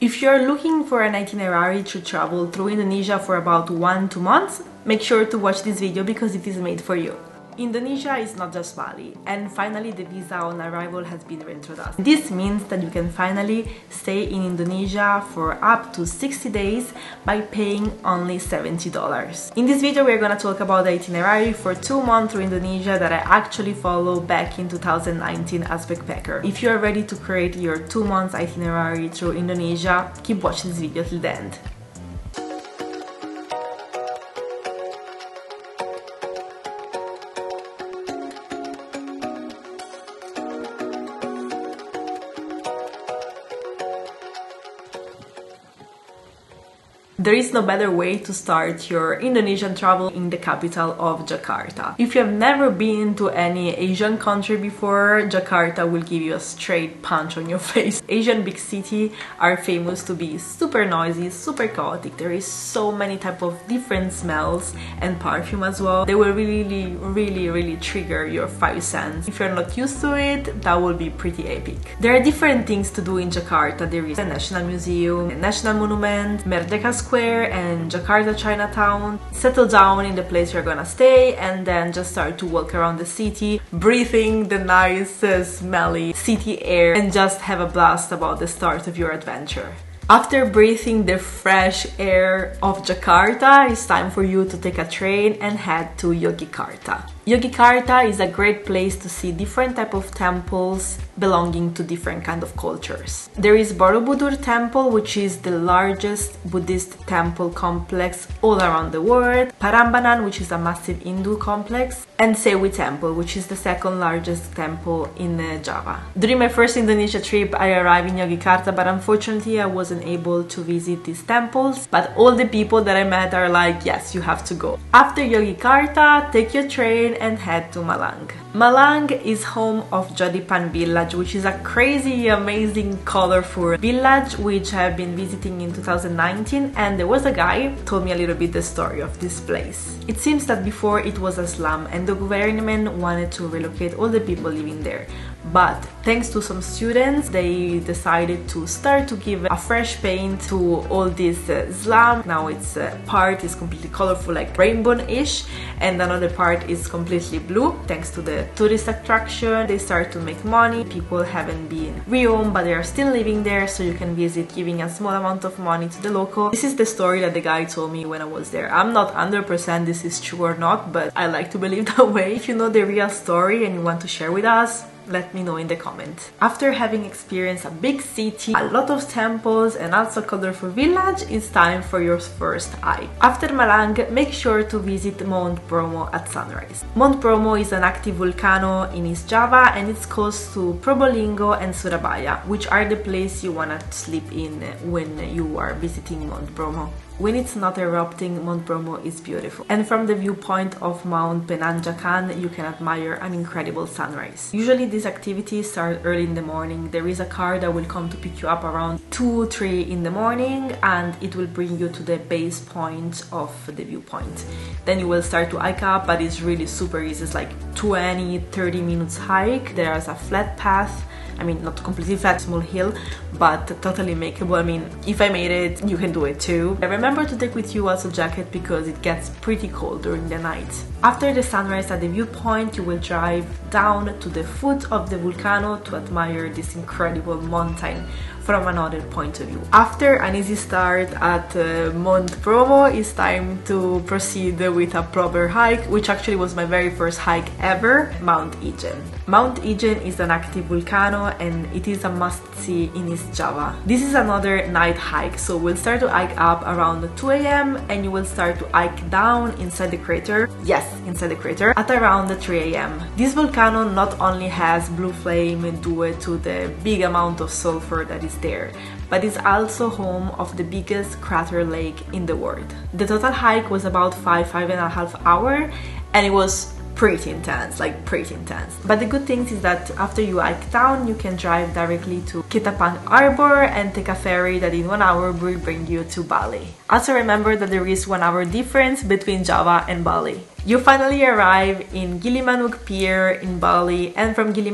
If you're looking for an itinerary to travel through Indonesia for about 1-2 months, make sure to watch this video because it is made for you. Indonesia is not just Bali, and finally the visa on arrival has been reintroduced. This means that you can finally stay in Indonesia for up to 60 days by paying only $70. In this video we're gonna talk about the itinerary for 2 months through Indonesia that I actually followed back in 2019 as backpacker. If you are ready to create your 2 months itinerary through Indonesia, keep watching this video till the end. There is no better way to start your Indonesian travel in the capital of Jakarta. If you have never been to any Asian country before, Jakarta will give you a straight punch on your face. Asian big cities are famous to be super noisy, super chaotic. There is so many type of different smells and perfume as well. They will really trigger your 5 senses. If you're not used to it, that will be pretty epic. There are different things to do in Jakarta. There is a National Museum, a National Monument, Merdeka Square, and Jakarta Chinatown. Settle down in the place you're gonna stay and then just start to walk around the city, breathing the nice, smelly city air and just have a blast about the start of your adventure. After breathing the fresh air of Jakarta, it's time for you to take a train and head to Yogyakarta. Yogyakarta is a great place to see different type of temples belonging to different kind of cultures. There is Borobudur Temple, which is the largest Buddhist temple complex all around the world, Prambanan, which is a massive Hindu complex, and Sewi Temple, which is the second largest temple in Java. During my first Indonesia trip, I arrived in Yogyakarta, but unfortunately I wasn't able to visit these temples, but all the people that I met are like, yes, you have to go. After Yogyakarta, take your train and head to Malang. Malang is home of Jodipan village, which is a crazy, amazing, colorful village which I have been visiting in 2019, and there was a guy who told me a little bit the story of this place. It seems that before it was a slum and the government wanted to relocate all the people living there. But thanks to some students, they decided to start to give a fresh paint to all this slum. Now its part is completely colorful, like rainbow-ish, and another part is completely blue. Thanks to the tourist attraction, they start to make money. People haven't been rehomed, but they are still living there, so you can visit giving a small amount of money to the local. This is the story that the guy told me when I was there. I'm not 100% this is true or not, but I like to believe that way. If you know the real story and you want to share with us, let me know in the comments. After having experienced a big city, a lot of temples and also a colorful village, it's time for your first hike. After Malang, make sure to visit Mount Bromo at sunrise. Mount Bromo is an active volcano in East Java and it's close to Probolinggo and Surabaya, which are the places you wanna sleep in when you are visiting Mount Bromo. When it's not erupting, Mount Bromo is beautiful. And from the viewpoint of Mount Penanjakan, you can admire an incredible sunrise. Usually these activities start early in the morning. There is a car that will come to pick you up around 2-3 in the morning and it will bring you to the base point of the viewpoint. Then you will start to hike up, but it's really super easy. It's like 20-30 minutes hike. There's a flat path. I mean, not completely flat, small hill, but totally makeable. I mean, if I made it, you can do it too. Remember to take with you also a jacket because it gets pretty cold during the night. After the sunrise at the viewpoint, you will drive down to the foot of the volcano to admire this incredible mountain from another point of view. After an easy start at Mount Bromo, it's time to proceed with a proper hike, which actually was my very first hike ever, Mount Ijen. Mount Ijen is an active volcano and it is a must-see in East Java. This is another night hike, so we'll start to hike up around 2 AM and you will start to hike down inside the crater, yes, inside the crater, at around 3 AM. This volcano not only has blue flame due to the big amount of sulfur that is there, but it's also home of the biggest crater lake in the world. The total hike was about 5.5 hours and it was pretty intense, like pretty intense. But the good thing is that after you hike down, you can drive directly to Ketapang Harbor and take a ferry that in 1 hour will bring you to Bali. Also remember that there is 1 hour difference between Java and Bali. You finally arrive in Gili Pier in Bali, and from Gili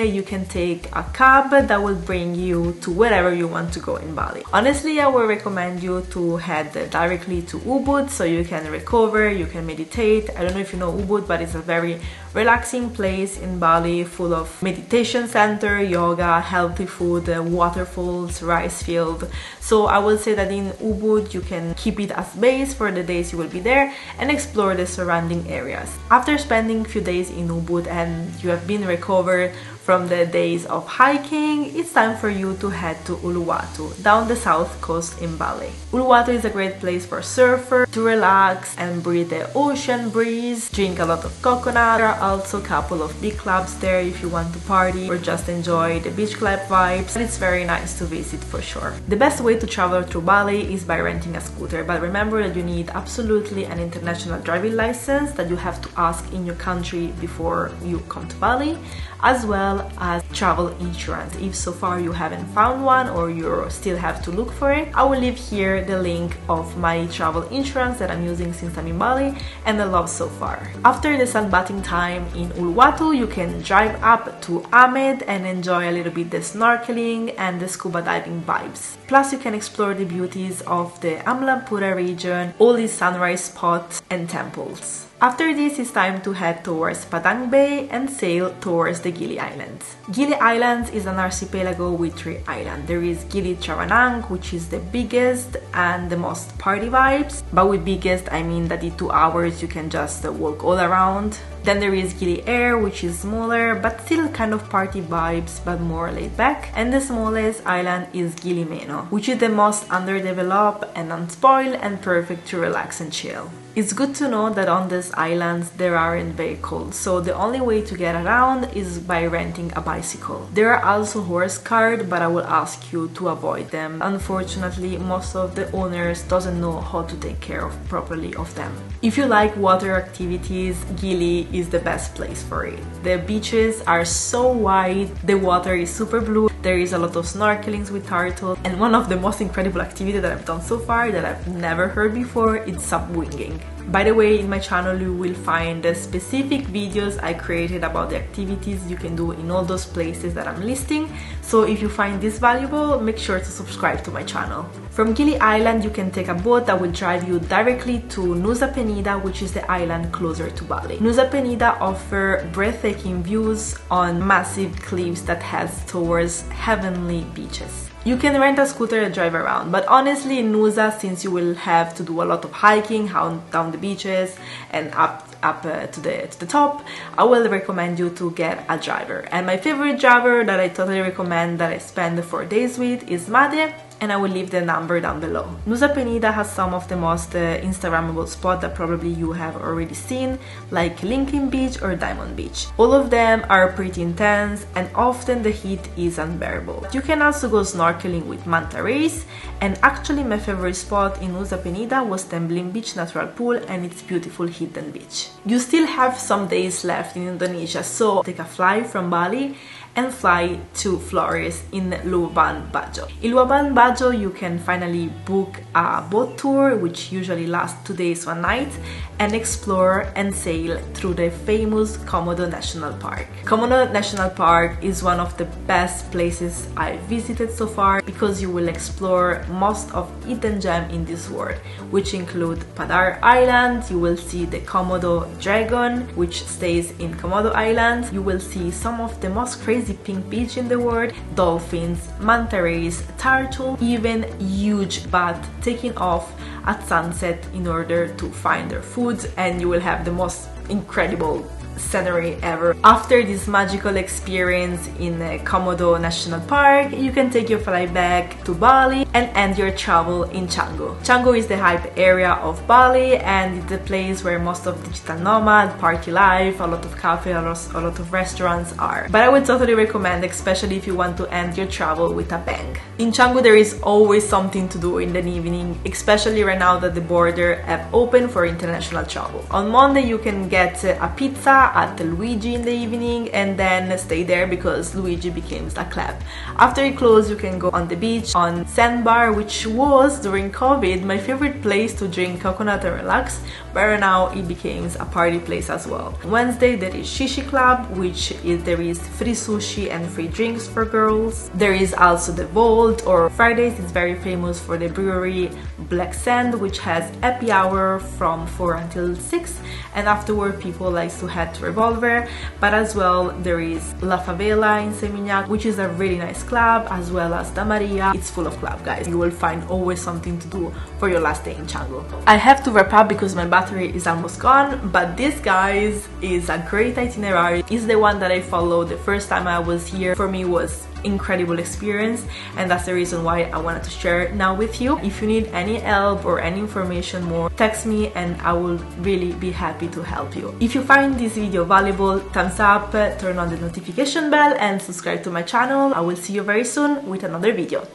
you can take a cab that will bring you to wherever you want to go in Bali. Honestly, I would recommend you to head directly to Ubud so you can recover, you can meditate. I don't know if you know Ubud, but it's a very relaxing place in Bali, full of meditation center, yoga, healthy food, waterfalls, rice field. So I will say that in Ubud you can keep it as base for the days you will be there and explore the surrounding areas. After spending a few days in Ubud and you have been recovered from the days of hiking, it's time for you to head to Uluwatu, down the south coast in Bali. Uluwatu is a great place for surfers to relax and breathe the ocean breeze, drink a lot of coconut. There are also a couple of big clubs there if you want to party or just enjoy the beach club vibes. It's very nice to visit for sure. The best way to travel through Bali is by renting a scooter, but remember that you need absolutely an international driving license that you have to ask in your country before you come to Bali, as well as travel insurance if so far you haven't found one or you still have to look for it. I will leave here the link of my travel insurance that I'm using since I'm in Bali and I love so far. After the sunbathing time in Uluwatu, you can drive up to Ahmed and enjoy a little bit the snorkeling and the scuba diving vibes. Plus you can explore the beauties of the Amlampura region, all these sunrise spots and temples. After this, it's time to head towards Padang Bay and sail towards the Gili Islands. Gili Islands is an archipelago with 3 islands. There is Gili Trawanang, which is the biggest and the most party vibes. But with biggest, I mean that in 2 hours you can just walk all around. Then there is Gili Air, which is smaller but still kind of party vibes but more laid back. And the smallest island is Gili Meno, which is the most underdeveloped and unspoiled and perfect to relax and chill. It's good to know that on these islands there aren't vehicles, so the only way to get around is by renting a bicycle. There are also horse cars, but I will ask you to avoid them. Unfortunately, most of the owners doesn't know how to take care properly of them. If you like water activities, Gili is the best place for it. The beaches are so wide, the water is super blue, there is a lot of snorkelings with turtles, and one of the most incredible activities that I've done so far that I've never heard before is subwinging. By the way, in my channel you will find the specific videos I created about the activities you can do in all those places that I'm listing, so if you find this valuable, make sure to subscribe to my channel. From Gili Island you can take a boat that will drive you directly to Nusa Penida, which is the island closer to Bali. Nusa Penida offers breathtaking views on massive cliffs that heads towards heavenly beaches. You can rent a scooter and drive around, but honestly in Nusa, since you will have to do a lot of hiking down the beaches and up to the top, I will recommend you to get a driver. And my favorite driver that I totally recommend, that I spend 4 days with, is Made, and I will leave the number down below. Nusa Penida has some of the most Instagrammable spots that probably you have already seen, like Lincoln Beach or Diamond Beach. All of them are pretty intense and often the heat is unbearable. You can also go snorkeling with manta rays, and actually my favorite spot in Nusa Penida was Tembling Beach Natural Pool and its beautiful hidden beach. You still have some days left in Indonesia, so take a flight from Bali and fly to Flores in Luaban Bajo. In Luaban Bajo you can finally book a boat tour, which usually lasts 2 days 1 night, and explore and sail through the famous Komodo National Park. Komodo National Park is one of the best places I've visited so far because you will explore most of hidden gems in this world, which include Padar Island. You will see the Komodo dragon, which stays in Komodo Island. You will see some of the most crazy pink beach in the world, dolphins, manta rays, turtle, even huge bat taking off at sunset in order to find their food, and you will have the most incredible scenery ever. After this magical experience in Komodo National Park, you can take your flight back to Bali and end your travel in Canggu. Canggu is the hype area of Bali and it's the place where most of digital nomad, party life, a lot of cafes, a lot of restaurants are. But I would totally recommend, especially if you want to end your travel with a bang. In Canggu there is always something to do in the evening, especially right now that the border have opened for international travel. On Monday you can get a pizza at Luigi in the evening and then stay there because Luigi became a club. After it closed, you can go on the beach on Sandbar, which was during COVID my favorite place to drink coconut and relax, but right now it became a party place as well. Wednesday there is Shishi Club, which is there is free sushi and free drinks for girls. There is also the Vault, or Fridays is very famous for the brewery Black Sand, which has happy hour from 4 until 6, and afterward people like to head to Revolver. But as well there is La Favela in Seminyak, which is a really nice club, as well as Da Maria. It's full of club, guys. You will find always something to do for your last day in Canggu. I have to wrap up because my battery is almost gone, but this, guys, is a great itinerary. It's the one that I followed the first time I was here. For me was incredible experience, and that's the reason why I wanted to share it now with you. If you need any help or any information more, text me and I will really be happy to help you. If you find this video valuable, thumbs up, turn on the notification bell and subscribe to my channel. I will see you very soon with another video.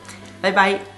Bye bye!